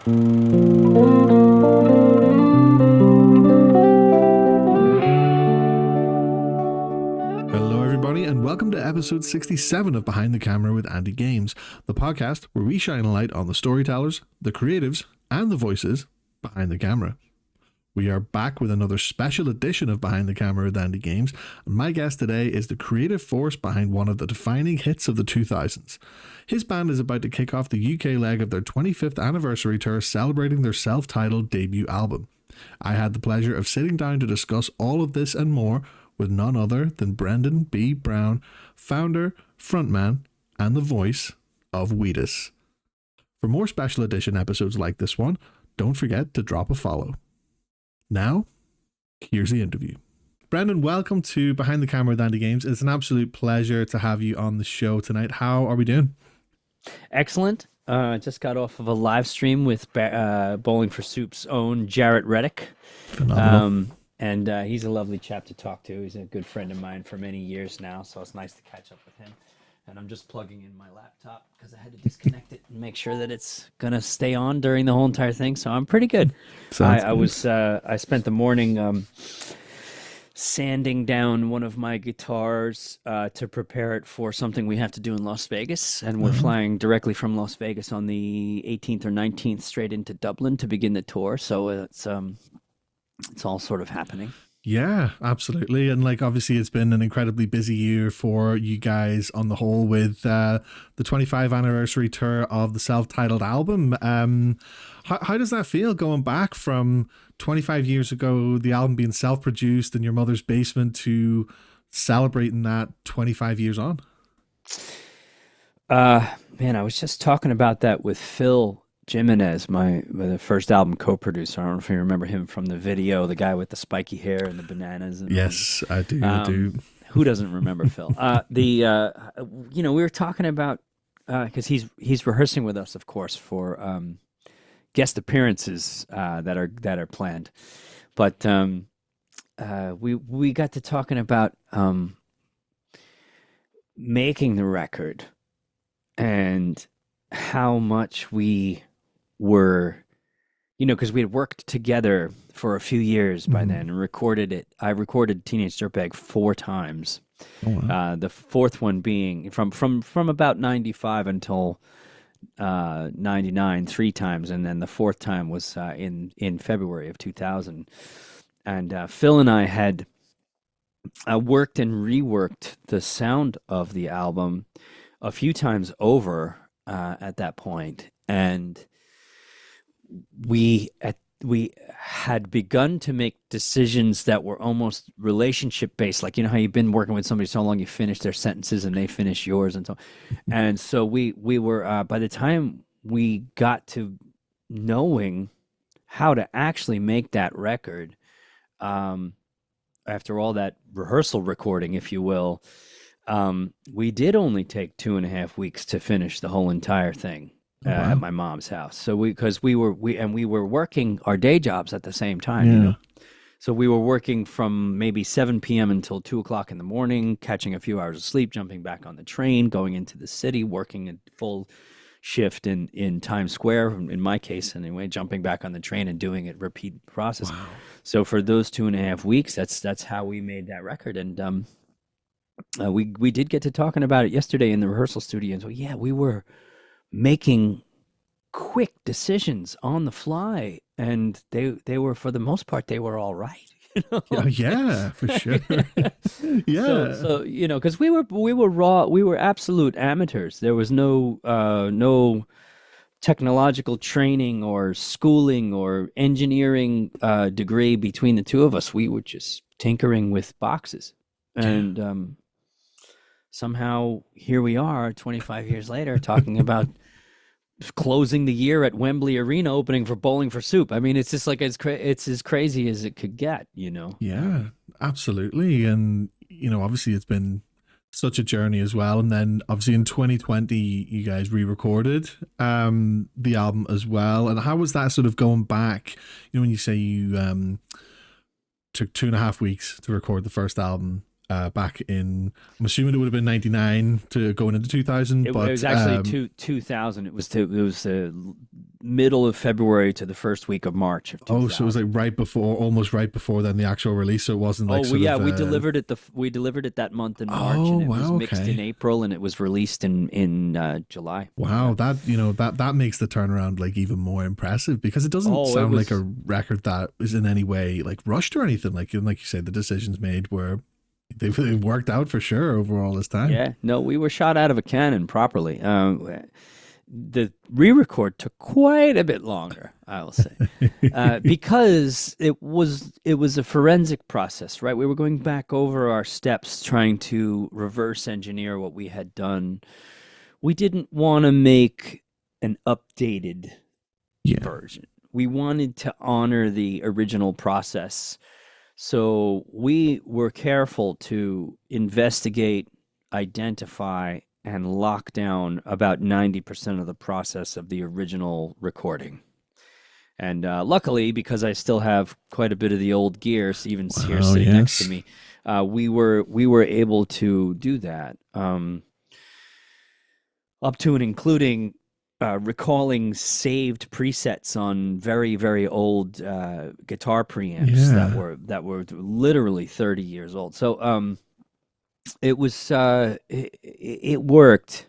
Hello, everybody, and welcome to episode 67 of Behind the Camera with AndyGames, the podcast where we shine a light on the storytellers, the creatives, and the voices behind the camera. We are back with another special edition of Behind the Camera with AndyGames, and my guest today is the creative force behind one of the defining hits of the 2000s. His band is about to kick off the UK leg of their 25th anniversary tour, celebrating their self-titled debut album. I had the pleasure of sitting down to discuss all of this and more with none other than Brendan B. Brown, founder, frontman, and the voice of Wheatus. For more special edition episodes like this one, don't forget to drop a follow. Now, here's the interview. Brendan, welcome to Behind the Camera with AndyGames. It's an absolute pleasure to have you on the show tonight. How are we doing? Excellent. Just got off of a live stream with Bowling for Soup's own Jarrett Reddick. Phenomenal. And he's a lovely chap to talk to. He's a good friend of mine for many years now, so it's nice to catch up with him. And I'm just plugging in my laptop because I had to disconnect it and make sure that it's gonna stay on during the whole entire thing. So I'm pretty good. I spent the morning sanding down one of my guitars to prepare it for something we have to do in Las Vegas, and we're flying directly from Las Vegas on the 18th or 19th straight into Dublin to begin the tour. So it's all sort of happening. Yeah, absolutely. And obviously it's been an incredibly busy year for you guys on the whole with the 25th anniversary tour of the self-titled album. How does that feel going back from 25 years ago, the album being self-produced in your mother's basement, to celebrating that 25 years on? Man, I was just talking about that with Phil Jimenez, the first album co-producer. I don't know if you remember him from the video, the guy with the spiky hair and the bananas. Yes, I do. I do. Who doesn't remember Phil? We were talking about because he's rehearsing with us, of course, for guest appearances that are planned. But we got to talking about making the record and how much we were, because we had worked together for a few years by then and recorded it. I recorded Teenage Dirtbag 4 times. Oh, wow. The fourth one being from about 95 until 99, 3 times, and then the fourth time was in February of 2000. And Phil and I had worked and reworked the sound of the album a few times over at that point, and we had begun to make decisions that were almost relationship based, like how you've been working with somebody so long you finish their sentences and they finish yours, and so we were by the time we got to knowing how to actually make that record, after all that rehearsal recording, if you will, we did only take 2.5 weeks to finish the whole entire thing at my mom's house. So because we were working our day jobs at the same time, So we were working from maybe 7 p.m. until 2 o'clock in the morning, catching a few hours of sleep, jumping back on the train, going into the city, working a full shift in Times Square, in my case anyway, jumping back on the train and doing it, repeat process. Wow. So for those 2.5 weeks, that's how we made that record. And we did get to talking about it yesterday in the rehearsal studio. And so, yeah, we were making quick decisions on the fly, and they were, for the most part, they were all right. Yeah, for sure. Yeah. So because we were raw, we were absolute amateurs. There was no technological training or schooling or engineering degree between the two of us. We were just tinkering with boxes, and somehow here we are 25 years later talking about closing the year at Wembley Arena, opening for Bowling for Soup. I mean, it's just like it's as crazy as it could get, Yeah, absolutely. And obviously it's been such a journey as well. And then obviously in 2020 you guys re-recorded the album as well. And how was that sort of going back, when you say you took 2.5 weeks to record the first album back in, I'm assuming it would have been 99 to going into 2000. It was actually 2000. It was middle of February to the first week of March of Oh, so it was 2000. like right before, almost right before then the actual release. So it wasn't Oh, like sort of. we delivered it we delivered it that month in March, Oh and it was wow, mixed in okay. April, and it was released in July. Yeah. Wow, that that makes the turnaround like even more impressive because it doesn't Oh, it sound like a was. record that is in any way like rushed or anything. Like you said, the decisions made were they've worked out for sure over all this time. Yeah, no, we were shot out of a cannon properly. The re-record took quite a bit longer, I will say, because it was a forensic process, right? We were going back over our steps, trying to reverse engineer what we had done. We didn't want to make an updated Yeah. version. We wanted to honor the original process. So we were careful to investigate, identify, and lock down about 90% of the process of the original recording. And luckily, because I still have quite a bit of the old gear, even here Wow. sitting next to Yes. me, we were able to do that. Up to and including recalling saved presets on very very old guitar preamps that Yeah. were literally 30 years old. So it worked.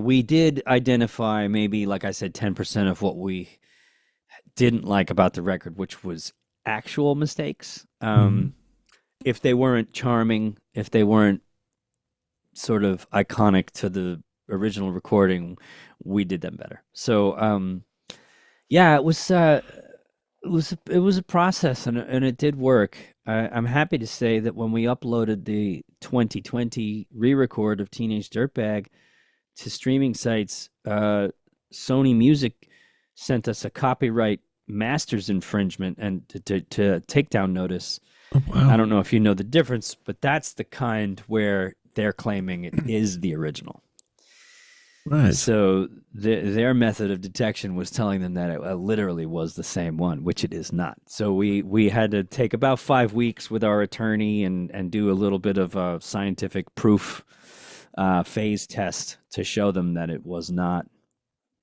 We did identify maybe, like I said, 10% of what we didn't like about the record, which was actual mistakes. Mhm. If they weren't charming, if they weren't sort of iconic to the original recording, we did them better. So yeah, it was a process, and it did work. I'm happy to say that when we uploaded the 2020 re-record of Teenage Dirtbag to streaming sites, Sony Music sent us a copyright masters infringement and to takedown notice. Oh I wow. don't know if you know the difference, but that's the kind where they're claiming it is the original. Right. So their method of detection was telling them that it literally was the same one, which it is not. So we had to take about 5 weeks with our attorney and do a little bit of a scientific proof phase test to show them that it was not,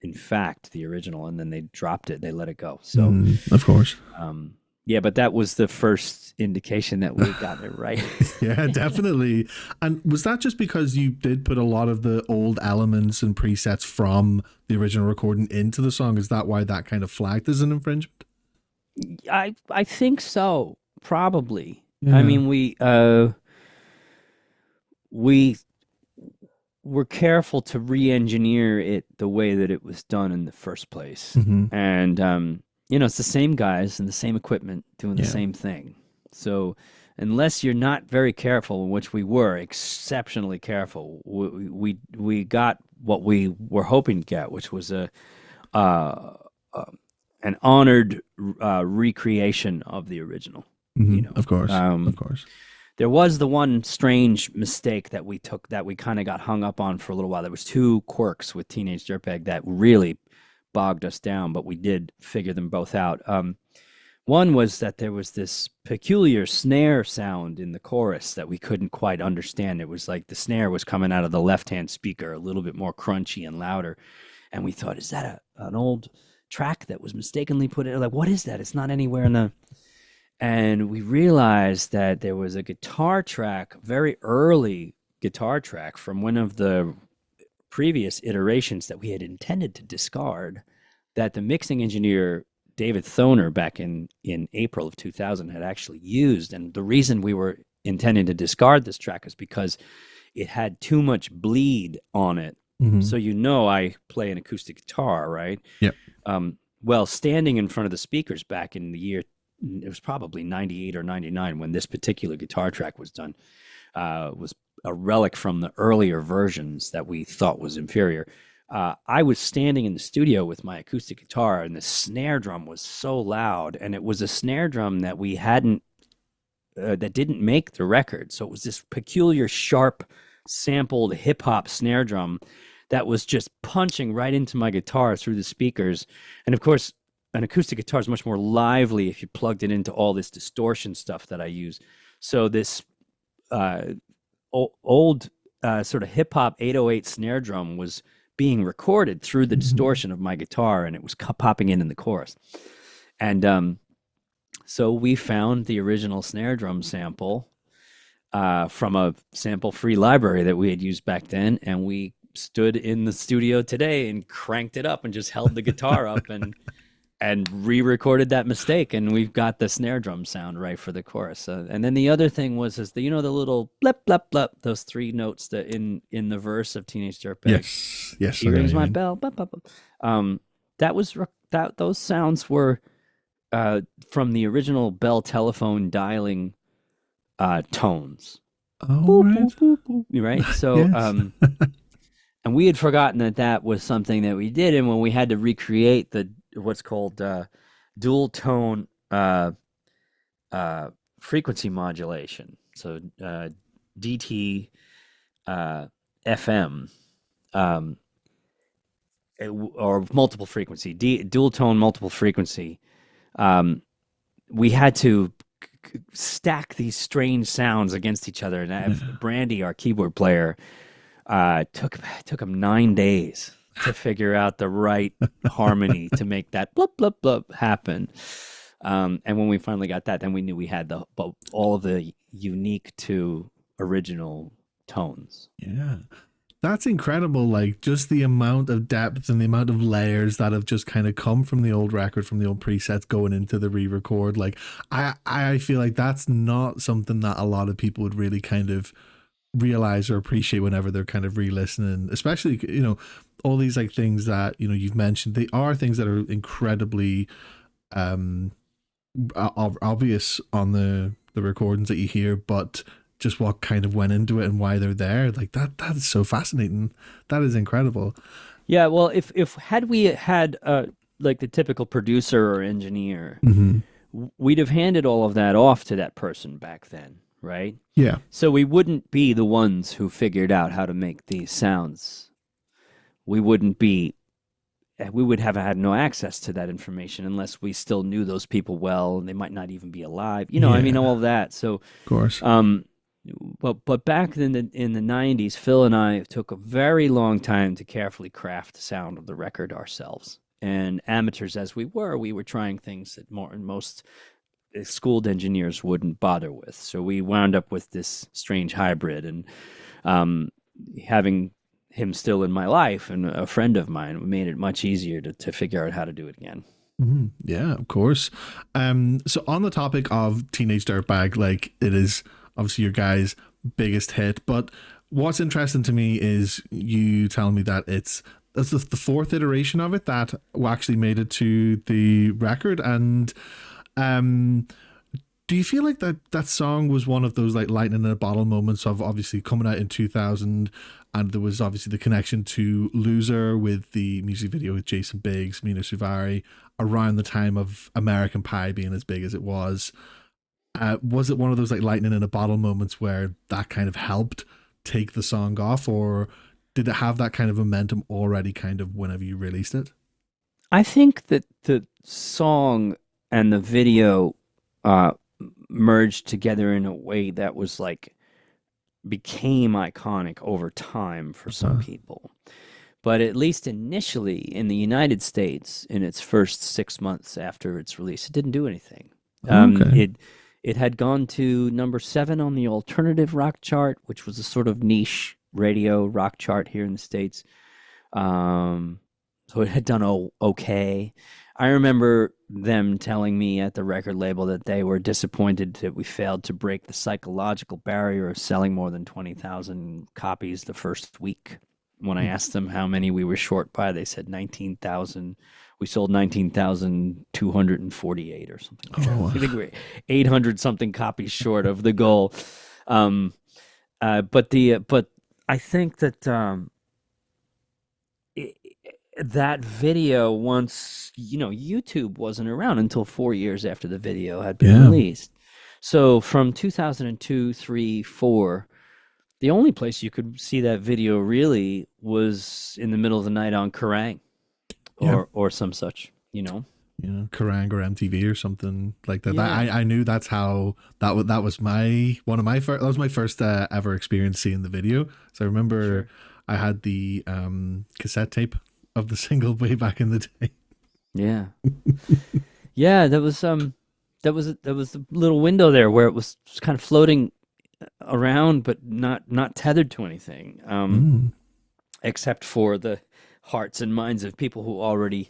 in fact, the original. And then they dropped it; they let it go. So Of course. um, yeah, but that was the first indication that we got it right. Yeah, definitely. And was that just because you did put a lot of the old elements and presets from the original recording into the song? Is that why that kind of flagged as an infringement? I think so, probably. I Yeah. mean, we were careful to re-engineer it the way that it was done in the first place, Hmm. and it's the same guys and the same equipment doing the Yeah. same thing. So unless you're not very careful, which we were exceptionally careful, we got what we were hoping to get, which was uh, uh, an honored recreation of the original. Hmm. You know, Of course. Of um, course. there was the one strange mistake that we took that we kind of got hung up on for a little while. There was two quirks with Teenage Dirtbag that really bogged us down, but we did figure them both out. One was that there was this peculiar snare sound in the chorus that we couldn't quite understand. It was like the snare was coming out of the left-hand speaker, a little bit more crunchy and louder. And we thought, is that an old track that was mistakenly put in? Like, what is that? It's not anywhere in the. And we realized that there was a guitar track, very early guitar track from one of the previous iterations that we had intended to discard, that the mixing engineer David Thoner back in April of 2000 had actually used. And the reason we were intending to discard this track is because it had too much bleed on it. Hmm. So I play an acoustic guitar, right? Yep. Well, standing in front of the speakers back in the year, it was probably 98 or 99 when this particular guitar track was done, was a relic from the earlier versions that we thought was inferior. I was standing in the studio with my acoustic guitar, and the snare drum was so loud, and it was a snare drum that we hadn't, that didn't make the record. So it was this peculiar, sharp, sampled hip hop snare drum that was just punching right into my guitar through the speakers. And of course, an acoustic guitar is much more lively if you plugged it into all this distortion stuff that I use. So this old sort of hip hop 808 snare drum was being recorded through the Mhm. distortion of my guitar, and it was popping in the chorus. And so we found the original snare drum sample from a sample-free library that we had used back then, and we stood in the studio today and cranked it up and just held the guitar up and re-recorded that mistake, and we've got the snare drum sound right for the chorus. And then the other thing was the the little blip blip blip, those three notes that in the verse of Teenage Dirtbag. Yes, He I know what rings you my mean. bell. Blip, blip, blip. That was that those sounds were from the original Bell telephone dialing tones. Oh, Boop right. boop boop boop. Right. So Yes. and we had forgotten that was something that we did, and when we had to recreate the what's called dual tone frequency modulation, so DT FM, um, or multiple frequency, dual tone multiple frequency. Um, we had to stack these strange sounds against each other, and Yeah. Brandy, our keyboard player, took him 9 days to figure out the right harmony to make that blub blub blub happen. And when we finally got that, then we knew we had all of the unique to original tones. Yeah. That's incredible. Like just the amount of depth and the amount of layers that have just kind of come from the old record, from the old presets going into the re-record. Like I feel like that's not something that a lot of people would really kind of realize or appreciate whenever they're kind of re-listening, especially, all these like things that, you've mentioned, they are things that are incredibly um obvious on the recordings that you hear, but just what kind of went into it and why they're there, like that is so fascinating. That is incredible. Yeah, well, if had we had like the typical producer or engineer, Mm-hmm. we'd have handed all of that off to that person back then, right? Yeah. So we wouldn't be the ones who figured out how to make these sounds. We wouldn't be we would have had no access to that information unless we still knew those people well, and they might not even be alive. I mean, Yeah, all of that. So, of course. um, but back in the 90s, Phil and I took a very long time to carefully craft the sound of the record ourselves. And amateurs as we were trying things that most schooled engineers wouldn't bother with. So we wound up with this strange hybrid, and having him still in my life and a friend of mine made it much easier to figure out how to do it again. Mm-hmm. Yeah, of course. So on the topic of Teenage Dirtbag, like it is obviously your guys' biggest hit, but what's interesting to me is you telling me that that's the fourth iteration of it that actually made it to the record. And um do you feel like that song was one of those like lightning in a bottle moments of obviously coming out in 2000, and there was obviously the connection to Loser with the music video with Jason Biggs, Mina Suvari, around the time of American Pie being as big as it was? Was it one of those like lightning in a bottle moments where that kind of helped take the song off, or did it have that kind of momentum already kind of whenever you released it? I think that the song and the video uh, merged together in a way that was like became iconic over time for some Uh, people. But at least initially in the United States, in its first 6 months after its release, it didn't do anything. okay. It had gone to number 7 on the alternative rock chart, which was a sort of niche radio rock chart here in the States. So it had done okay. I remember them telling me at the record label that they were disappointed that we failed to break the psychological barrier of selling more than 20,000 copies the first week. When I asked them how many we were short by, they said 19,000. We sold 19,248 or something like that. Oh, I think we were 800 something copies short of the goal. Um, but I think that that video, once YouTube wasn't around until 4 years after the video had been yeah. released. So from 2002, 3, 4, the only place you could see that video really was in the middle of the night on Kerrang Yeah. or some such. Kerrang or MTV or something like that. Yeah. I knew that's how that was my first ever experience seeing the video. So I remember Sure. I had the cassette tape of the single way back in the day. Yeah. Yeah, that was the little window there where it was just kind of floating around, but not tethered to anything, Mm. except for the hearts and minds of people who already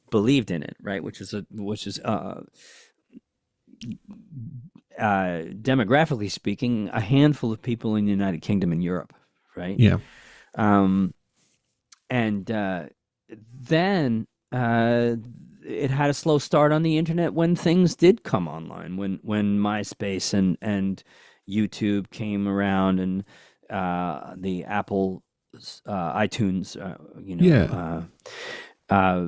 believed in it, right? Which is demographically speaking, a handful of people in the United Kingdom and Europe, right? Yeah. Um, and then it had a slow start on the internet when things did come online, when MySpace and YouTube came around, and the Apple iTunes, Yeah. uh,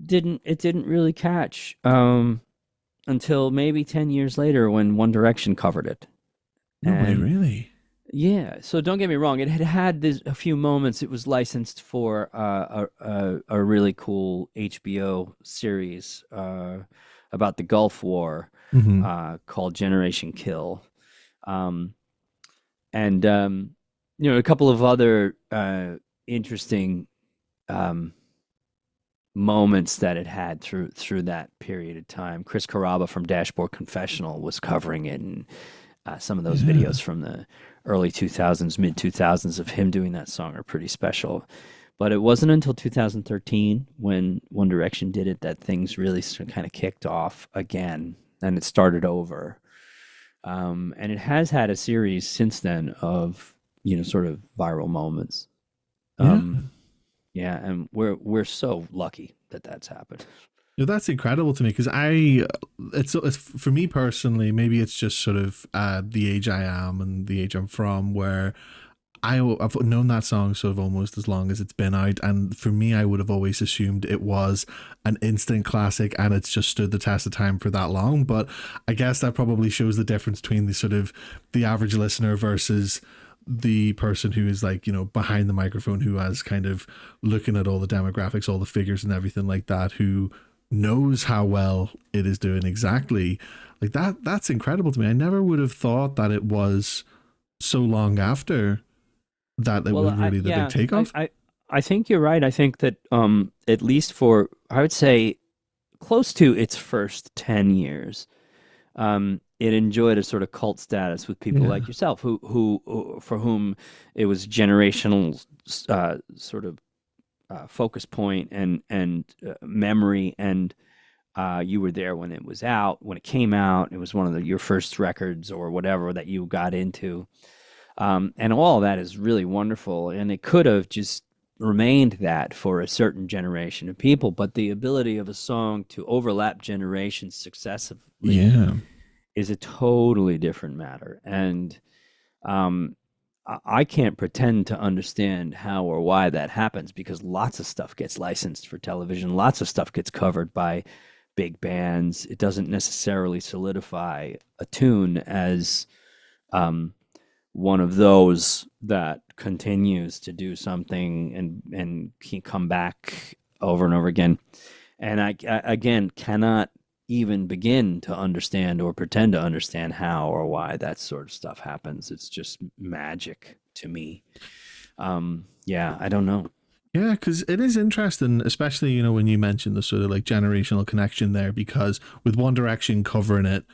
didn't really catch until maybe 10 years later when One Direction covered it. No way, And really. yeah, so don't get me wrong. It had a few moments. It was licensed for a really cool HBO series about the Gulf War Hmm. called Generation Kill, um, and a couple of other interesting um, moments that it had through that period of time. Chris Carrabba from Dashboard Confessional was covering it, and some of those Yeah. videos from the early 2000s, mid 2000s of him doing that song are pretty special. But it wasn't until 2013 when One Direction did it that things really kind of kicked off again, and it started over. And it has had a series since then of sort of viral moments. Yeah. Um, yeah, and we're so lucky that that's happened. That's incredible to me because it's for me personally, maybe it's just sort of the age I am and the age I'm from, where I've known that song sort of almost as long as it's been out, and for me, I would have always assumed it was an instant classic, and it's just stood the test of time for that long. But I guess that probably shows the difference between the sort of the average listener versus the person who is like, behind the microphone, who has kind of looking at all the demographics, all the figures and everything like that, who knows how well it is doing exactly like that. That's incredible to me. I never would have thought that it was so long after that it Well, was really the big takeoff. I think you're right. I think that at least for, I would say, close to its first 10 years, it enjoyed a sort of cult status with people Yeah. like yourself, who for whom it was generational sort of focus point and memory, and you were there when it was out, when it came out. It was one of your first records or whatever that you got into. And all of that is really wonderful. And it could have just remained that for a certain generation of people. But the ability of a song to overlap generations successively Yeah. is a totally different matter. And um, I can't pretend to understand how or why that happens, because lots of stuff gets licensed for television, lots of stuff gets covered by big bands. It doesn't necessarily solidify a tune as um, one of those that continues to do something and can come back over and over again. And I again cannot even begin to understand or pretend to understand how or why that sort of stuff happens. It's just magic to me. Yeah, I don't know. Yeah, because it is interesting, especially, when you mentioned the sort of like generational connection there, because with One Direction covering it,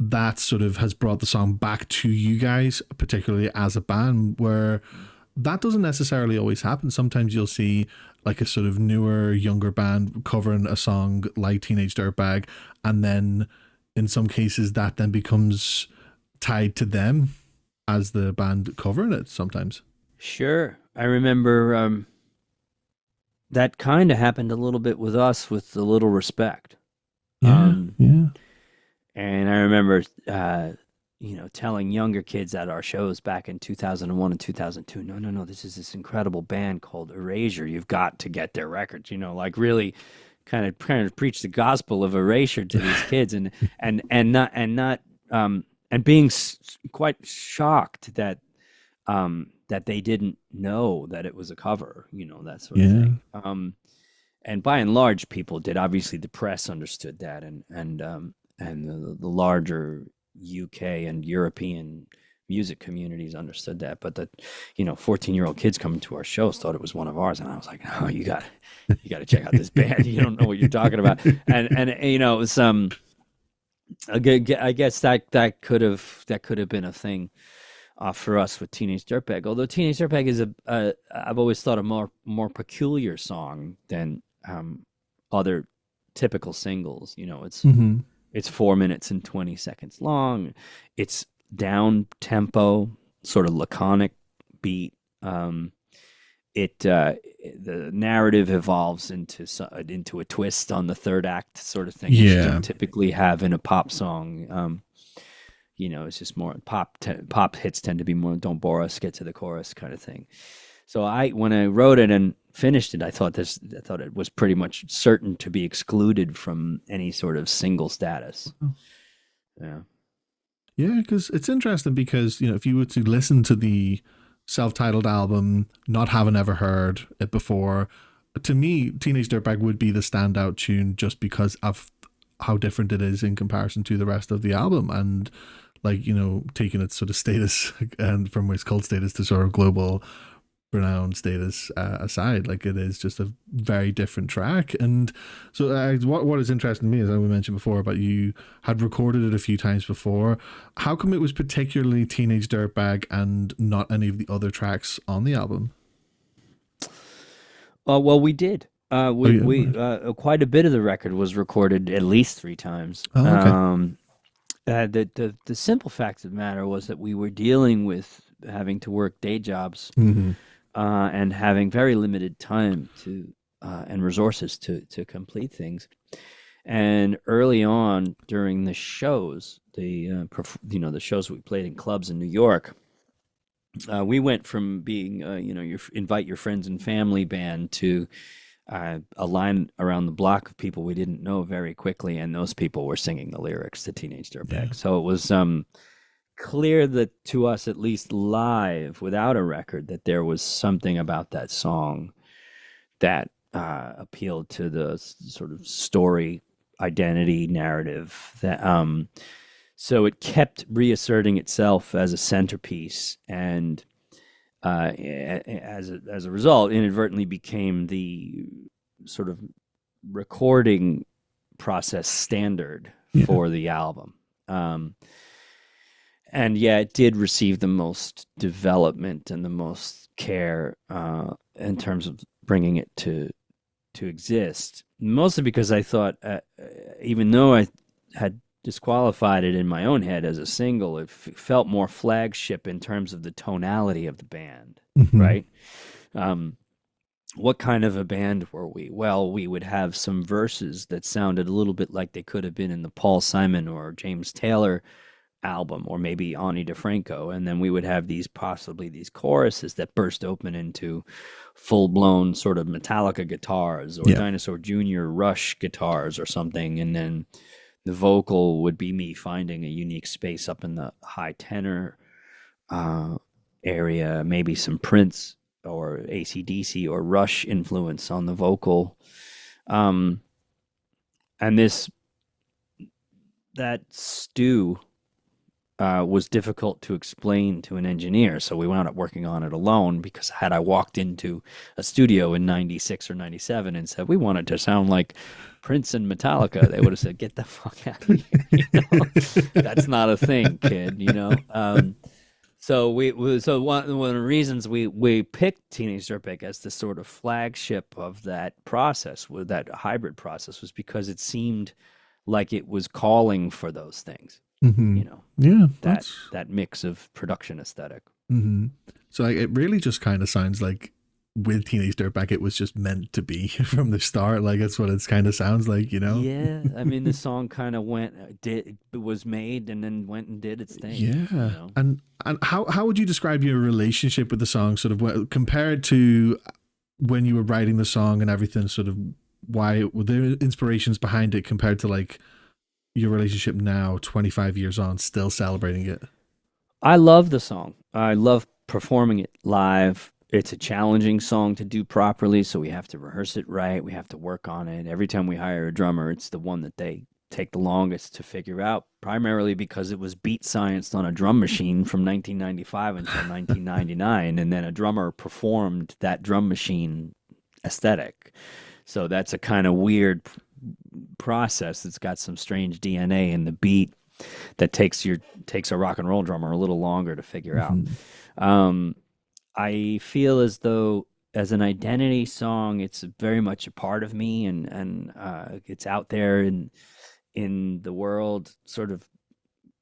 that sort of has brought the song back to you guys, particularly as a band, where that doesn't necessarily always happen. Sometimes you'll see like a sort of newer, younger band covering a song like Teenage Dirtbag, and then in some cases that then becomes tied to them as the band covering it sometimes. Sure. I remember that kind of happened a little bit with us with A Little Respect. Yeah, Um, yeah. and I remember, telling younger kids at our shows back in 2001 and 2002, no, no, no, this is this incredible band called Erasure. You've got to get their records, like really kind of preach the gospel of Erasure to these kids, and being quite shocked that they didn't know that it was a cover, that sort of Yeah. thing. And by and large, people did. Obviously, the press understood that, and the larger UK and European music communities understood that, but the 14-year-old kids coming to our shows thought it was one of ours, and I was like, "Oh, you got to check out this band. You don't know what you're talking about." And it was I guess that could have been a thing for us with Teenage Dirtbag. Although Teenage Dirtbag is I've always thought a more peculiar song than other typical singles. It's 4 minutes and 20 seconds long. It's down tempo, sort of laconic beat. The narrative evolves into a twist on the third act, sort of thing. Which you don't typically have in a pop song. It's just more pop hits tend to be more "don't bore us, get to the chorus" kind of thing. So when I wrote it and finished it, I thought it was pretty much certain to be excluded from any sort of single status. Yeah, because it's interesting because if you were to listen to the self-titled album, not having ever heard it before, to me, Teenage Dirtbag would be the standout tune just because of how different it is in comparison to the rest of the album, and taking its sort of status and from its cult status to sort of global renowned status aside, it is just a very different track. And so what is interesting to me is, as we mentioned before, about you had recorded it a few times before. How come it was particularly Teenage Dirtbag and not any of the other tracks on the album? Well, we did. Quite a bit of the record was recorded at least 3 times. Oh, okay. The simple fact of the matter was that we were dealing with having to work day jobs, and having very limited time and resources to complete things. And early on during the shows, the shows we played in clubs in New York, we went from being you invite your friends and family band to a line around the block of people we didn't know very quickly, and those people were singing the lyrics to Teenage Dirtbag. Yeah. So it was clear that to us, at least live, without a record, that there was something about that song that appealed to the sort of story, identity, narrative. So it kept reasserting itself as a centerpiece, and as a result, inadvertently became the sort of recording process standard for the album. And it did receive the most development and the most care in terms of bringing it to exist. Mostly because I thought, even though I had disqualified it in my own head as a single, it felt more flagship in terms of the tonality of the band, right? What kind of a band were we? Well, we would have some verses that sounded a little bit like they could have been in the Paul Simon or James Taylor album, or maybe Ani DeFranco, and then we would have possibly these choruses that burst open into full-blown sort of Metallica guitars or Dinosaur Jr. Rush guitars or something, and then the vocal would be me finding a unique space up in the high tenor area, maybe some Prince or AC/DC or Rush influence on the vocal. And that stew was difficult to explain to an engineer, so we wound up working on it alone, because had I walked into a studio in 96 or 97 and said, we want it to sound like Prince and Metallica, they would have said, get the fuck out of here. That's not a thing, kid, So one of the reasons we picked Teenage Dirtbag as the sort of flagship of that process, with that hybrid process, was because it seemed like it was calling for those things. That mix of production aesthetic. So it really just kind of sounds like with Teenage Dirtbag, it was just meant to be from the start. That's what it kind of sounds like, Yeah, I mean, the song kind of was made and then went and did its thing. Yeah, and how would you describe your relationship with the song, sort of compared to when you were writing the song and everything? Sort of why were there inspirations behind it compared to your relationship now, 25 years on, still celebrating it? I love the song. I love performing it live. It's a challenging song to do properly, so we have to rehearse it right. We have to work on it. Every time we hire a drummer, it's the one that they take the longest to figure out, primarily because it was beat scienced on a drum machine from 1995 until 1999, and then a drummer performed that drum machine aesthetic. So that's a kind of weird process. It's got some strange DNA in the beat that takes a rock and roll drummer a little longer to figure out. I feel as though as an identity song, it's very much a part of me, and it's out there in the world, sort of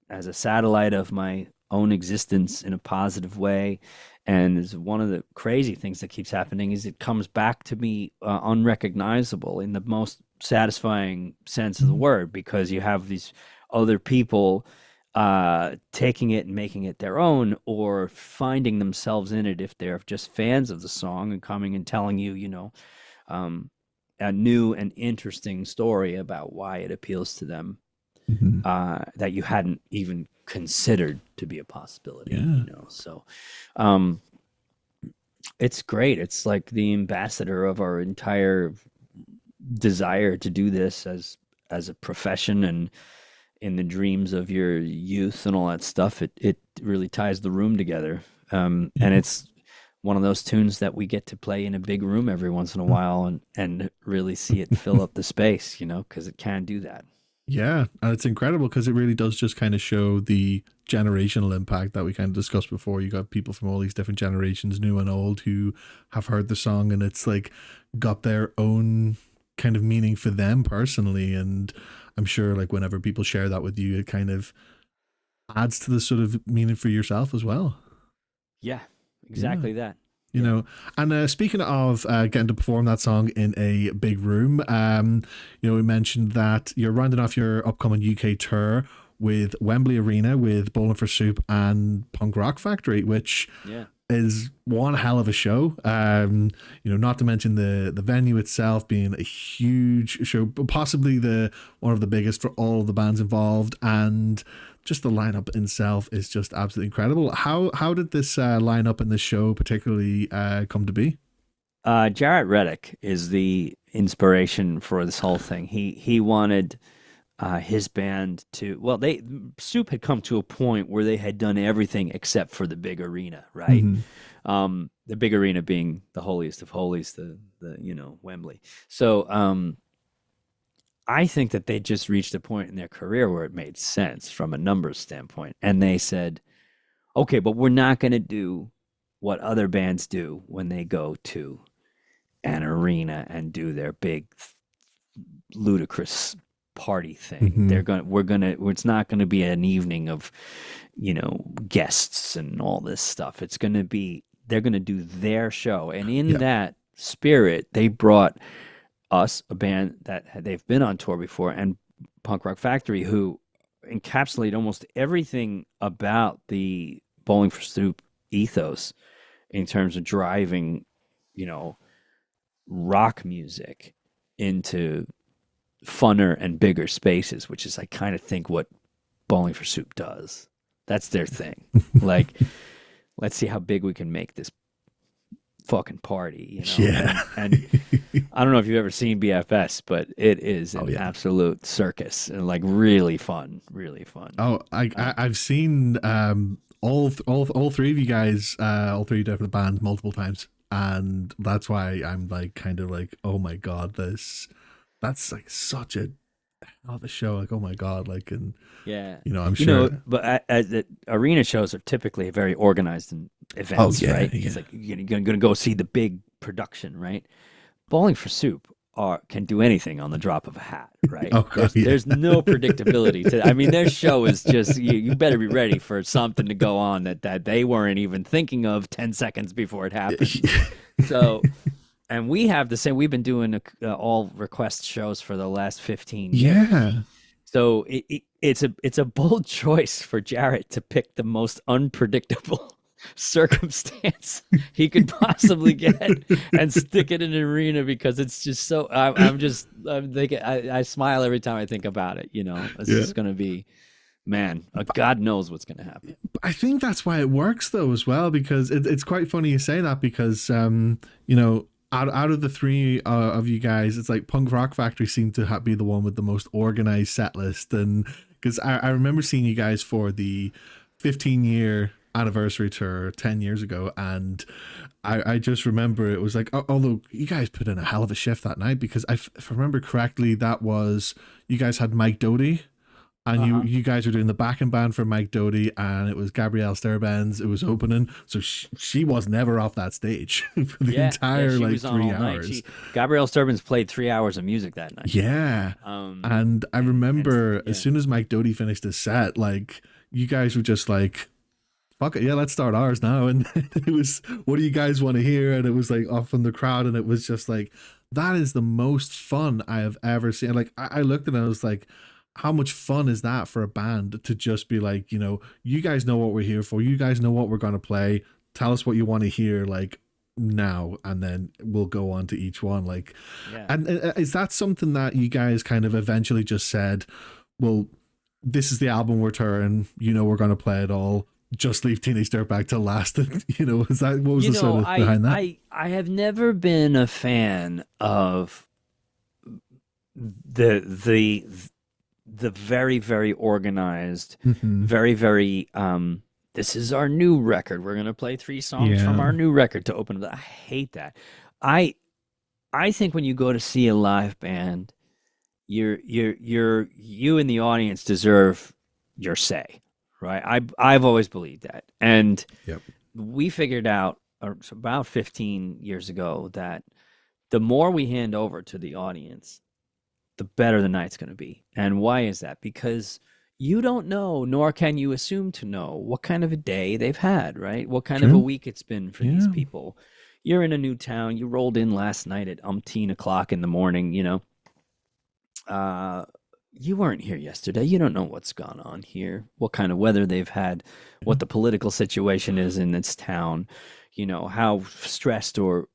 as a satellite of my own existence in a positive way. And is one of the crazy things that keeps happening is it comes back to me unrecognizable in the most satisfying sense of the word, because you have these other people taking it and making it their own, or finding themselves in it if they're just fans of the song and coming and telling you, a new and interesting story about why it appeals to them, that you hadn't even considered to be a possibility. So it's great. It's like the ambassador of our entire desire to do this as a profession, and in the dreams of your youth and all that stuff. It really ties the room together, and it's one of those tunes that we get to play in a big room every once in a while, and really see it fill up the space, because it can do that. Yeah, and it's incredible because it really does just kind of show the generational impact that we kind of discussed before. You got people from all these different generations, new and old, who have heard the song, and it's like got their own kind of meaning for them personally. And I'm sure like whenever people share that with you, it kind of adds to the sort of meaning for yourself as well. Yeah, exactly that. You know, and speaking of getting to perform that song in a big room, we mentioned that you're rounding off your upcoming UK tour with Wembley Arena with Bowling for Soup and Punk Rock Factory, which is one hell of a show. Not to mention the venue itself being a huge show, possibly one of the biggest for all of the bands involved, and just the lineup itself is just absolutely incredible. How did this lineup in this show particularly come to be? Jarrett Reddick is the inspiration for this whole thing. He wanted his band to, Soup had come to a point where they had done everything except for the big arena, right? The big arena being the holiest of holies, the Wembley. So I think that they just reached a point in their career where it made sense from a numbers standpoint. And they said, okay, but we're not going to do what other bands do when they go to an arena and do their big, ludicrous party thing. It's not going to be an evening of, guests and all this stuff. They're going to do their show. And in that spirit, they brought us, a band that they've been on tour before, and Punk Rock Factory, who encapsulate almost everything about the Bowling for Soup ethos in terms of driving, rock music into funner and bigger spaces, which is I kind of think what Bowling for Soup does. That's their thing. Like, let's see how big we can make this fucking party, and I don't know if you've ever seen BFS, but it is an absolute circus, and like really fun. I've seen all three of you guys, all three different bands multiple times, and that's why I'm like kind of like, oh my god, that's like such a hell of a show, like oh my god, like, and I'm sure, but the arena shows are typically very organized and events, right? It's like you're gonna go see the big production, right? Bowling for Soup can do anything on the drop of a hat, right? There's no predictability to. I mean, their show is just you better be ready for something to go on that they weren't even thinking of 10 seconds before it happened. So, and we have the same. We've been doing all request shows for the last 15 years. Yeah. So it's a bold choice for Jarrett to pick the most unpredictable circumstance he could possibly get and stick it in an arena, because it's just so I'm thinking, I smile every time I think about it. It's just going to be, man, God knows what's going to happen. I think that's why it works though as well, because it's quite funny you say that, because out of the three of you guys, it's like Punk Rock Factory seemed to be the one with the most organized set list. And because I remember seeing you guys for the 15-year anniversary tour 10 years ago, and I just remember it was like, although you guys put in a hell of a shift that night, because if I remember correctly, that was, you guys had Mike Doty, and you guys were doing the backing band for Mike Doty, and it was Gabrielle Sterbenz. It was opening, so she was never off that stage for the entire she like was on 3 all night. hours. Gabrielle Sturbins played 3 hours of music that night. Yeah, and I remember as soon as Mike Doty finished his set, like you guys were just like, fuck it, yeah, let's start ours now. And it was, what do you guys want to hear? And it was like off from the crowd, and it was just like, that is the most fun I have ever seen. Like I looked at it and I was like, how much fun is that for a band to just be like, you guys know what we're here for, you guys know what we're going to play, tell us what you want to hear like now, and then we'll go on to each one. Like, and is that something that you guys kind of eventually just said, well, this is the album we're touring, we're going to play it all, just leave Teenage Dirtbag to last? And is that, what was the sort of behind that? I have never been a fan of the very, very organized, very, very this is our new record, we're gonna play 3 songs from our new record to open it. I hate that. I think when you go to see a live band, you in the audience deserve your say, right? I've always believed that. And we figured out about 15 years ago that the more we hand over to the audience, the better the night's going to be. And why is that? Because you don't know, nor can you assume to know, what kind of a day they've had, right? What kind of a week it's been for these people. You're in a new town. You rolled in last night at umpteen o'clock in the morning, you weren't here yesterday. You don't know what's gone on here, what kind of weather they've had, what the political situation is in this town, how stressed or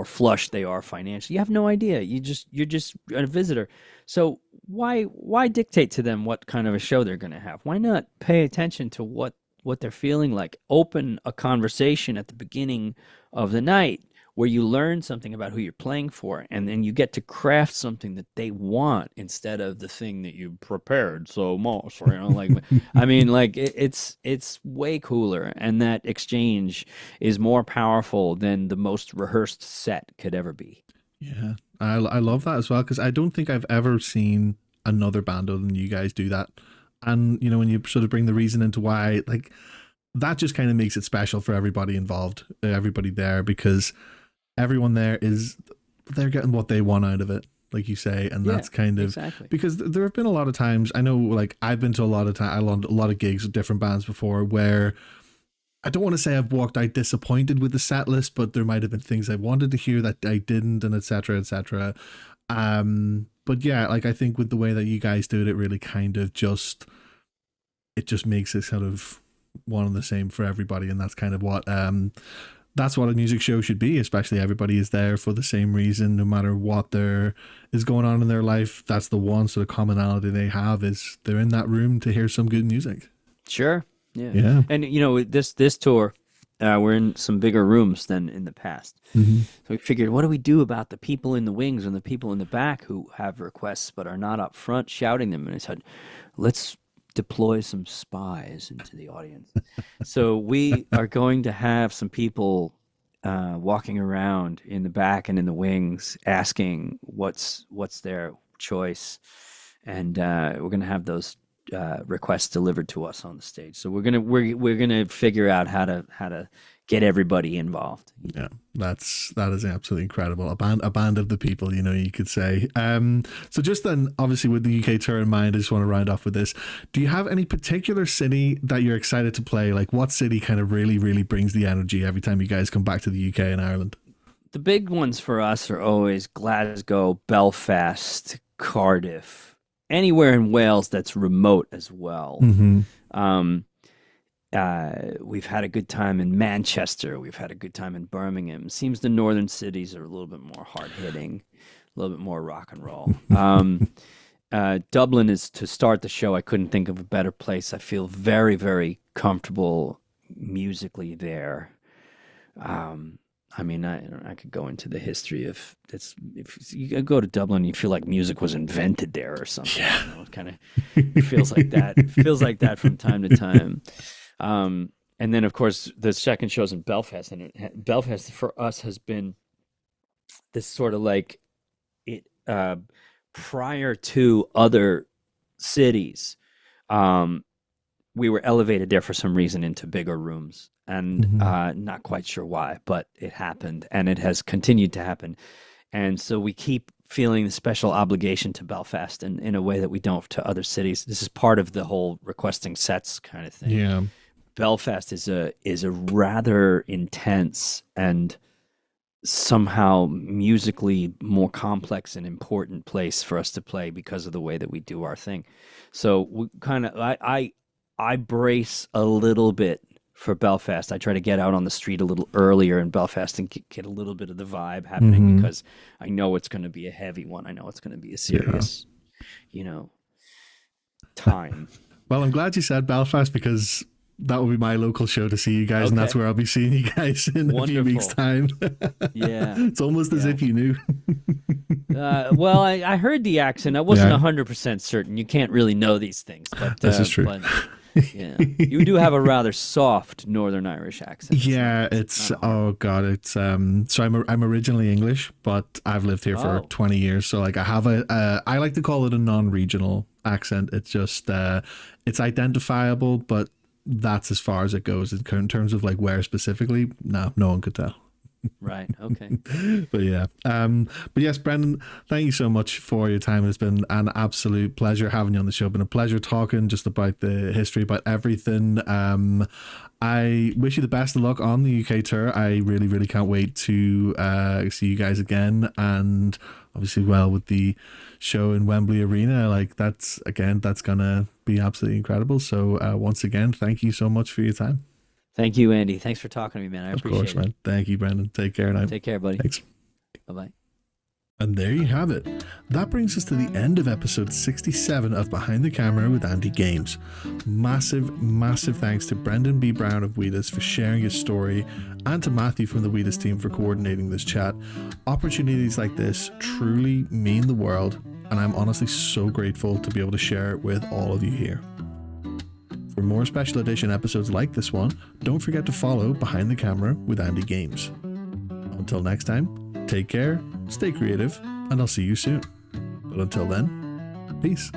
flush they are financially. You have no idea. You're just a visitor. So why dictate to them what kind of a show they're going to have? Why not pay attention to what they're feeling like? Open a conversation at the beginning of the night where you learn something about who you're playing for, and then you get to craft something that they want instead of the thing that you prepared so much. Like, I mean, like it's way cooler, and that exchange is more powerful than the most rehearsed set could ever be. Yeah, I love that as well, because I don't think I've ever seen another band other than you guys do that. And when you sort of bring the reason into why, like, that just kind of makes it special for everybody involved, everybody there, because everyone there they're getting what they want out of it, like you say. And that's kind of because there have been a lot of times, I know, like I've been to a lot of gigs with different bands before, where I don't want to say I've walked out disappointed with the set list, but there might have been things I wanted to hear that I didn't, and etc. etc. But yeah, like I think with the way that you guys do it, it really kind of just makes it sort of one and the same for everybody. And that's kind of what that's what a music show should be, especially everybody is there for the same reason, no matter what there is going on in their life. That's the one sort of commonality they have, is they're in that room to hear some good music. Sure. Yeah. And this tour, we're in some bigger rooms than in the past. So we figured, what do we do about the people in the wings and the people in the back who have requests but are not up front shouting them? And I said, let's deploy some spies into the audience. So we are going to have some people walking around in the back and in the wings asking what's their choice, and we're going to have those requests delivered to us on the stage. So we're gonna figure out how to get everybody involved. Yeah, that is absolutely incredible. A band of the people, you could say. So just then, obviously with the UK tour in mind, I just want to round off with this. Do you have any particular city that you're excited to play? Like, what city kind of really, really brings the energy every time you guys come back to the UK and Ireland? The big ones for us are always Glasgow, Belfast, Cardiff, anywhere in Wales that's remote as well. We've had a good time in Manchester. We've had a good time in Birmingham. Seems the northern cities are a little bit more hard-hitting, a little bit more rock and roll. Dublin is, to start the show, I couldn't think of a better place. I feel very, very comfortable musically there. I mean, I could go into the history of it's. If you go to Dublin, you feel like music was invented there or something. Yeah. You know, it feels like that. It feels like that from time to time. And then, of course, the second show's in Belfast, and Belfast for us has been this sort of like it prior to other cities. We were elevated there for some reason into bigger rooms, and not quite sure why, but it happened, and it has continued to happen. And so we keep feeling the special obligation to Belfast in a way that we don't to other cities. This is part of the whole requesting sets kind of thing. Yeah. Belfast is a rather intense and somehow musically more complex and important place for us to play because of the way that we do our thing. So we kind of I brace a little bit for Belfast. I try to get out on the street a little earlier in Belfast and get a little bit of the vibe happening because I know it's going to be a heavy one. I know it's going to be a serious, time. Well, I'm glad you said Belfast because that will be my local show to see you guys, and that's where I'll be seeing you guys in a few weeks' time. Yeah. It's almost as if you knew. Well, I heard the accent. I wasn't 100% certain. You can't really know these things. But, this is true. But, yeah, you do have a rather soft Northern Irish accent. Yeah, it's oh god, it's so I'm originally English, but I've lived here for 20 years. So like I have I like to call it a non-regional accent. It's just it's identifiable, but that's as far as it goes in terms of like where specifically. No one could tell. Right. Okay. But yeah. But yes, Brendan, thank you so much for your time. It's been an absolute pleasure having you on the show. Been a pleasure talking just about the history, about everything. I wish you the best of luck on the UK tour. I really, really can't wait to see you guys again, and obviously, well, with the show in Wembley Arena, like that's gonna be absolutely incredible. So once again, thank you so much for your time. Thank you, Andy. Thanks for talking to me, man. I appreciate it. Of course, man. Thank you, Brendan. Take care now. Take care, buddy. Thanks. Bye-bye. And there you have it. That brings us to the end of episode 67 of Behind the Camera with AndyGames. Massive, massive thanks to Brendan B. Brown of Wheatus for sharing his story, and to Matthew from the Wheatus team for coordinating this chat. Opportunities like this truly mean the world, and I'm honestly so grateful to be able to share it with all of you here. For more special edition episodes like this one, don't forget to follow Behind the Camera with AndyGames. Until next time, take care, stay creative, and I'll see you soon. But until then, peace.